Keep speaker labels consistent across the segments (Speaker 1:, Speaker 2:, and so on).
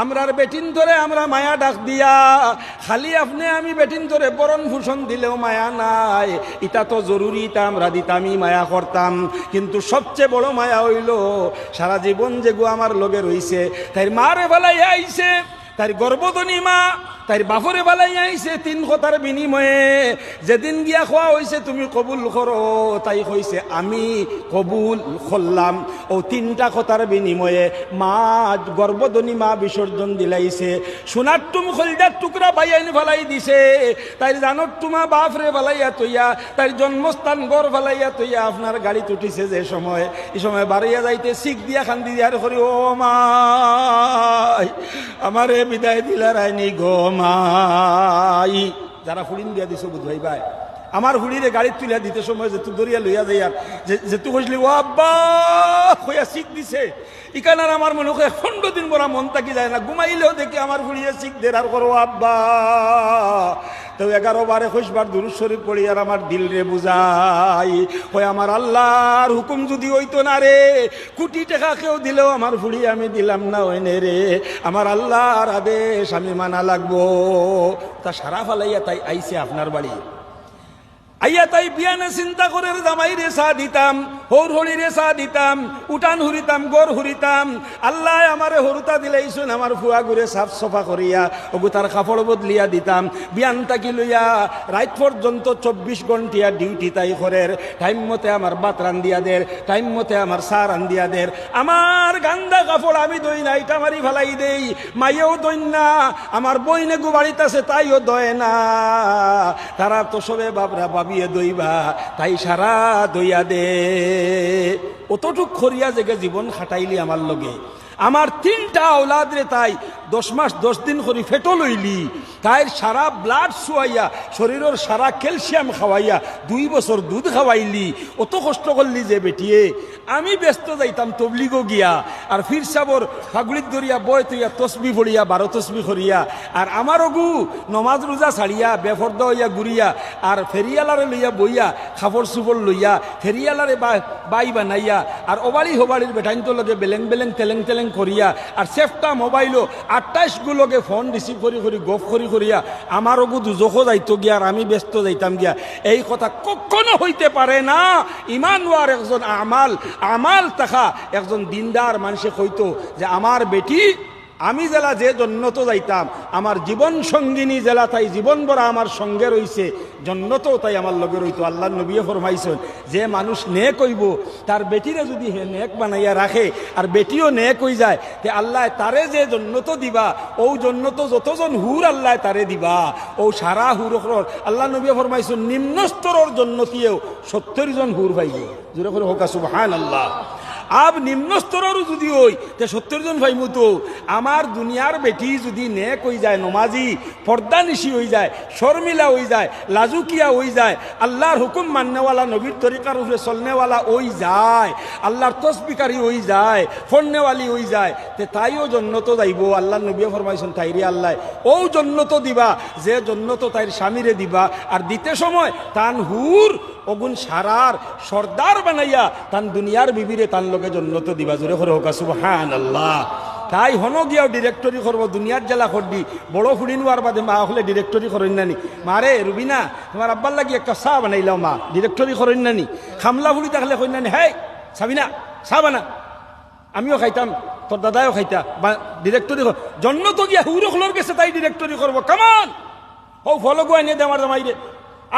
Speaker 1: আমরার বেটিন ধরে আমরা মায়া ডাক দিয়া খালি আপনি আমি বেটিন ধরে বরণ ভূষণ দিলেও মায়া নাই, এটা তো জরুরি, তা আমরা দিতামই মায়া করতাম। কিন্তু সবচেয়ে বড় মায়া হইল সারা জীবন যেগু আমার লগে রইছে, তাই মারে বেলায় আইছে, তাই গর্ভধনী মা তাই বাপরে বেলাই আইছে 3 কথার বিনিময়ে। যেদিন গিয়া খোয়া হয়েছে তুমি কবুল করো, তাই কইছে আমি কবুল করলাম। ও 3টা কথার বিনিময়ে মা গর্ভধনী মা বিসর্জন দিলাইছে। সোনার টুম খলজার টুকরা বাইয়াইন ফেলাই দিছে। তাই জানত তোমা বাপরে ফেলাইয়া তৈয়া, তাই জন্মস্থান গড় ফেলাইয়া তৈয়া আপনার গাড়ি তুটিছে যে সময়, এই সময় বাড়িয়া যাইতে শিখ দিয়া খান্দি দিয়ার করি, ও মা আমারে বিদায় দিলা রায়নি গো মাই। যারা ফুড়িন দিয়া দিছো বুধ ভাই ভাই, আমার হুড়িরে গাড়ি তুলিয়া দিতে সময় যে তুই দরিয়া লইয়া যাই আর যে তুই কইসলি ও আব্বা হইয়া শিখ দিছে, ইকানার আমার মনে হয় 15 দিন বড় মন থাকি যায় না, ঘুমাইলেও দেখি আমার হুড়িয়ে শিখ দের আর করো আব্বা। তো 11 বারে 21 বার দুরূদ শরীফ পড়ি আর আমার দিল রে বুঝাই, ওই আমার আল্লাহর হুকুম যদি হইতো না রে, কোটি টাকা কেউ দিলেও আমার ফুড়ি আমি দিলাম না ওইনে রে, আমার আল্লাহর আদেশ আমি মানা লাগবো। তা সারা ফালাইয়া তাই আইছে আপনার বাড়ি, আইয়া তাই বিয়ানে চিন্তা করে জামাই রে চা দিতাম, হৌর হরি রে চা দিতাম, উঠান হুরিতাম, গড় হুরিতাম। আল্লাহ আমারে হরুতা দিলেইছুন, আমার ফুয়া ঘুরে সাফ সফা করিয়া ওগু তার কাপড় বদলিয়া দিতাম। বিয়ান তাকি লইয়া রাত পর্যন্ত 24 ঘন্টিয়া ডিউটি তাই করের। টাইম মতে আমার ভাত রান্দিয়া দের, টাইম মতে আমার চা রান্দিয়া দের। আমার গান্দা কাপড় আমি দই না, এটা মারি ফেলাই দেই, মাইয়েও দই না, আমার বইনে গু বাড়িতে আছে তাইও দয় না। তারা তো সবে বাবরা বিয়ে দইবা, তাই সারা দইয়া দে। অতটুক খরিয়া জেগে জীবন খাটাইলি আমার লগে। আমার 3টা আওলাদ রে তাই 10 মাস 10 দিন করে ফেটো লইলি, তাই সারা ব্লাড শুয়াইয়া শরীরের সারা ক্যালসিয়াম খাওয়াইয়া 2 বছর দুধ খাওয়াইলি। অত কষ্ট করলি যে বেটিয়ে, আমি ব্যস্ত যাইতাম তবলিগো গিয়া, আর ফির সাবর ফাগুলিত ধরিয়া বয় তুইয়া তসবি পড়িয়া 12 তসবি করিয়া, আর আমার অগু নমাজ রোজা ছাড়িয়া বেফর্দ হইয়া ঘুরিয়া, আর ফেরিয়ালারে লইয়া বইয়া খাপড় চুপড় লইয়া ফেরিয়ালারে বাই বানাইয়া, আর ওবাড়ি হোবাড়ির বেটাইন তো লগে বেলেং বেলেং তেলেং তেলেং করিয়া, আর সেফটা মোবাইলও 28 গুলোকে ফোন রিসিভ করি করি গফ করি করিয়া আমার অগু দুজখো যাইতো গিয়া, আর আমি ব্যস্ত যাইতাম গিয়া। এই কথা কখনো হইতে পারে না। ইমানওয়ার একজন আমাল থাকা একজন দিনদার মানুষে কইতো যে আমার বেটি আমি জেলা যে জন্নত যাইতাম, আমার জীবন সঙ্গিনী জেলা তাই জীবন ভরা আমার সঙ্গে রইছে, জন্নতও তাই আমার লগে রইতো। আল্লাহ নবী ফরমাইছেন যে মানুষ নেক হইব, তার বেটিরে যদি হে নেক বানাইয়া রাখে আর বেটিও নেক হই যায়, তে আল্লাহ তারে যে জন্নত দিবা, ও জন্নত যতজন হুর আল্লাহ তারে দিবা। ও সারা হুর আল্লাহ নবী ফরমাইছেন নিম্ন স্তরের জন্নতিও 70 জন হুর পাইব। জোরে করে হোক সুবহানাল্লাহ। আব নিম্ন স্তরেরও যদি হই তে 70 জন ভাইমু। তো আমার দুনিয়ার বেটি যদি নেক হয়ে যায়, নমাজি পর্দানিশি হয়ে যায়, শর্মিলা হয়ে যায়, লাজুকিয়া হয়ে যায়, আল্লাহর হুকুম মাননেওয়ালা, নবীর তরিকার উপরে চলনেওয়ালা হয়ে যায়, আল্লাহর তসবিকারী হয়ে যায়, ফন্নেওয়ালি হয়ে যায়, তে তাইও জন্নত যাইব। আল্লাহ নবী ফরমাইছেন তাইরে আল্লাহ ও জন্নত দিবা যে জন্নত তাইর স্বামীরে দিবা, আর দিতে সময় তান হুর অগুন সারার সর্দার বানাইয়া তান দুনিয়ার বিবিরে তান লোকে জন্নত দিবা। জোরে করে হোক সুবহানাল্লাহ। তাই হন গিয়াও ডিরেক্টরি করবো, দুনিয়ার জেলা করবি, বড় ফুড়ি নোয়ার বাদে মা হলে ডিরেক্টরি করেন নানি। মারে রুবিনা তোমার আব্বার লাগি একটা চা বানাইলাম, মা ডিরেক্টরি করেন নানি। খামলা ফুড়ি থাকলে কই নানি, হ্যাঁ সাবিনা চা বানা, আমিও খাইতাম, তোর দাদাও খাইতা, বা ডিরেক্টরি জন্নত গিয়া হুরখলোর গেছে তাই ডিরেক্টরি করবো। কামান ও ফলো গো এনে দে আমার জামাইরে,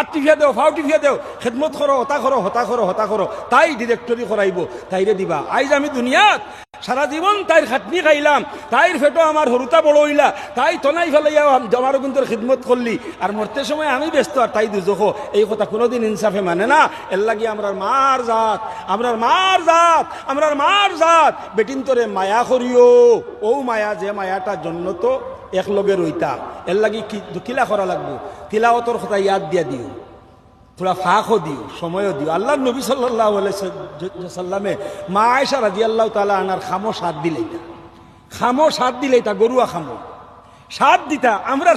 Speaker 1: আত্মীয়া দেও, ফাউটিফিয়া দেও, খেদমত করো, হতা করো, হতা করো, হতা করো, তাই ডিরেক্টরি করাইব, তাইরে দিবা। আইজ আমি দুনিয়াত সারা জীবন তাইর খাটনি খাইলাম, তাইর ফেটো আমার হরুতা বড় হইলা, তাই তনাই ফেলাইয়া আমার কিন্তু খিদমত করলি, আর মরতে সময় আমি ব্যস্ত আর তাই দুজখ। এই কথা কোনোদিন ইনসাফে মানে না। এর লাগি আমরার মার জাত, আমরার মার জাত, আমরার মার জাত বেটিন তোরে মায়া করিও। ও মায়া যে মায়াটা জন্য তো একলগে রইতাম। এর লাগি কিলা করা লাগবো, তিলাওয়াতর কথা ইয়াদ দিয়া দিও, থোড়া ফাঁকও দিও, সময়ও দিও। আল্লাহ নবী সাল্লাল্লাহু আলাইহি সাল্লামে মা আয়েশা রাদিয়াল্লাহু তাআলা আনার খামো সাত দিলেইতা, খামো সাত দিলেইতা, গরুয়া খামো সাত দিতা। আমরা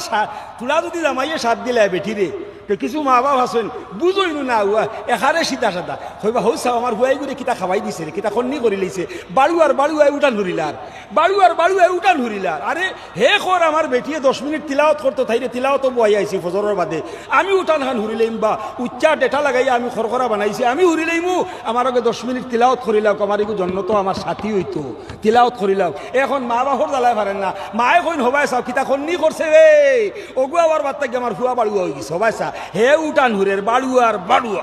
Speaker 1: তোরা যদি জামাইয়ে সাত দিলে বেঠিরে, তো কিছু মা বাপ আছেন বুঝইনু না হুয়া এখারে সিধা সাদা হইবা হৌ চাও আমার হুয়াই করে কিতা খাওয়াই দিছে রে কিতা খন্নি করে লইছে বাড়ুয়ার উঠান ধরিলার বাড়ুয়ার উঠান ধরিলার আরে হে খর আমার বেটিয়ে 10 মিনিট তিলাওয়াত করতো তাইরে তিলাওয়াতও বয়াই আইছি ফজরের বাদে আমি উঠান খান হুরিলাইম বা উচ্চা ডেটা লাগাইয়া আমি খরখরা বানাইছি আমি হুরিলাইমু আমার আগে 10 মিনিট তিলাওয়াত করিলাও আমার এগু জন্য তো আমার সাথী হইতো তিলাওয়াত করিলাও এখন মা বাপর জ্বালায় পারেন না মায়ে কইন হবাই চাও কিতা খন্নি করছে রে ওগু আবার বার্তা গিয়ে আমার হুয়া বাড়ুয়া হয়ে গেছে হবাই চা হে উঠান হুরের বাড়ুয়া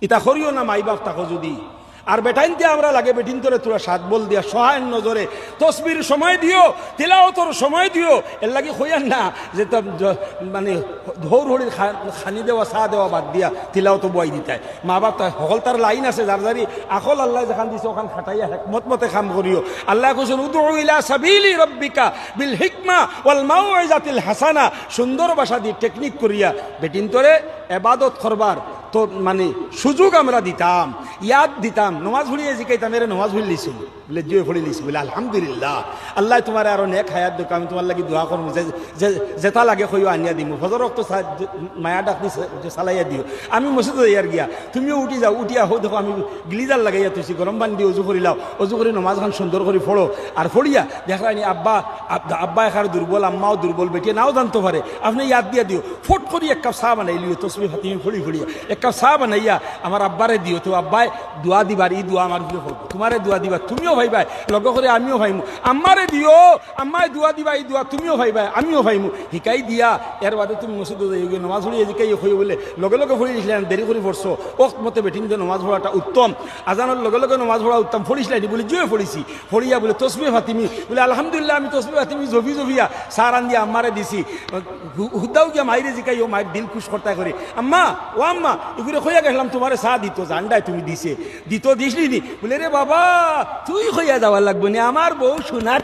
Speaker 1: ইতা করিও না মাই বাপ তাকো যদি আর বেটাইনতে আমরা লাগে বেটিন তোরে তোরা সাত বল দিয়া সহায় নজরে তসবির সময় দিও তিলাওয়াতর সময় দিও এর লাগি কইয়ান না যে মানে ধৌর হড়ির খানি দেওয়া চা দেওয়া বাদ দিয়া তিলাওয়াত বয়াই দিতায় মা বাপ সকল তার লাইন আছে যার যারি আকল আল্লাহ যেখান দিছে ওখান খাটাইয়া হেকমত মতে কাম করিও আল্লাহ কইছেন উদউ ইলা সাবিলি রাব্বিকা বিল হিকমা ওয়াল মাউইজাতিল হাসানা সুন্দর ভাষা দিয়ে টেকনিক করিয়া বেটিন তোরে ইবাদত করবার তো মানে সুযোগ আমরা দিতাম ইয়াদ দিতাম নমাজ ভুলিয়ে জিকাইতাম এর নমাজ ভুল লিছি বলে জুয়ে ফড়ি লিছি বলে আলহামদুলিল্লাহ আল্লাহ তোমার আরো নেক হায়াত দেখ আমি তোমার লাগি দোয়া করবো যেটা লাগে কইও আনিয়া দিমু ফজর রক্ত মায়া ডাকনি চালাইয়া দিও আমি মসজিদে ইয়ার গিয়া তুমিও উঠি যাও উঠিয়া হো দেখো আমি গিলিজার লাগাইয়া তুইছি গরম পানি দিয়ে অজু করিলাও অজু করে নমাজ খান সুন্দর করে ফড়ো আর ফড়িয়া দেখলানি আব্বা এখার দুর্বল আম্মাও দুর্বল বেটিয়ে নাও জানতে পারে আপনি ইয়াদ দিয়া দিও ফট করি এক কাপ চা বানাই লিও তসবি ফাতিমি ফড়িয়া এক কাপ চা বানাইয়া আমার আব্বারে দিও তো আব্বাই দোয়া দিবার ই দোয়া আমার দিও তোমারে দোয়া দিবা তুমিও ভাইবাই লগ করে আমিও ভাইমু আম্মারে দিও আম্মাই দোয়া দিবা এই দোয়া তুমিও ভাইবাই আমিও ভাইমু শিকাই দিয়া এর বাদে তুমি মসজিদে যাই নমাজ পড়িয়ে জিকাই হই বলে লগে লগে পড়িয়েছিলেন দেরি করে পড়ছো ওক্ত মতে বেটিন যে নমাজ পড়াটা উত্তম আজানের লগে লগে নমাজ পড়া উত্তম পড়িছিলেন বলে জুয়ে পড়িছি পড়িয়া বলে তসবি ফাতিমি বলে আলহামদুলিল্লাহ আমি তসবি ফাতিমি জভিয়া সার আন দিয়া আম্মারে দিছি হুদাও গিয়া মাইরে জিকাই ও মায়ের দিল খুশ করতে করে আম্মা ও আম্মা এগুলো খইয়া গেলাম তোমার চা দিত জান্ডাই তুমি দিছে দিসলি নি বলে রে বাবা তুই খইয়া যাওয়ার লাগবে না আমার বউ সোনার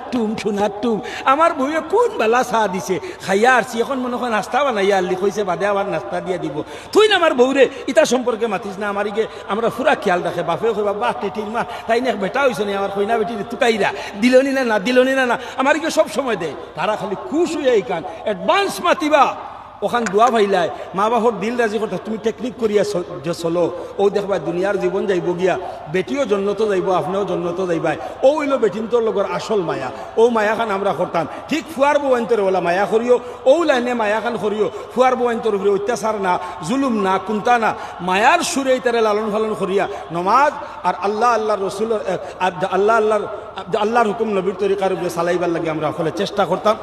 Speaker 1: টুম আমার বউয়ে কোন বেলা চা দিছে খাইয়া আসছি এখন মনে হয় নাস্তা বানাইয়া আনলি কইছে বাদে আবার নাস্তা দিয়া দিব তুই না আমার বউরে ইটা সম্পর্কে মাতিস না আমার ইগে আমরা পুরা খেয়াল রাখে বাপে কইবা বাহ টেটির মা তাই না বেটা হইছে না আমার কইনা বেটি তুকাইরা দিলনি না আমার ইগে সব সময় দেয় তারা খালি খুশ হইয়া এই কান অ্যাডভান্স মাতিবা ওখান দোয়া ভাইলাই মা বাপর দিল রাজি করতে তুমি টেকনিক করিয়া যে চলো ও দেখবা দুনিয়ার জীবন যাইব গিয়া বেটিও জন্নত যাইব আপনিও জন্নত যাইবাই ও হইল বেটিনটোর লগর আসল মায়া ও মায়াখান আমরা করতাম ঠিক ফুয়ার বউন্তরে ওলা মায়া করিও ও লাইনে মায়াখান করিও ফুয়ার বউন্তর উপরে অত্যাচার না জুলুম না কুন্তা না মায়ার সুরে তারে লালন ফালন করিয়া নমাজ আর আল্লাহর রসুলের আল্লাহর হুকুম নবীর তরিকার উপরে চালাইবার লাগে আমরা সকলে চেষ্টা করতাম।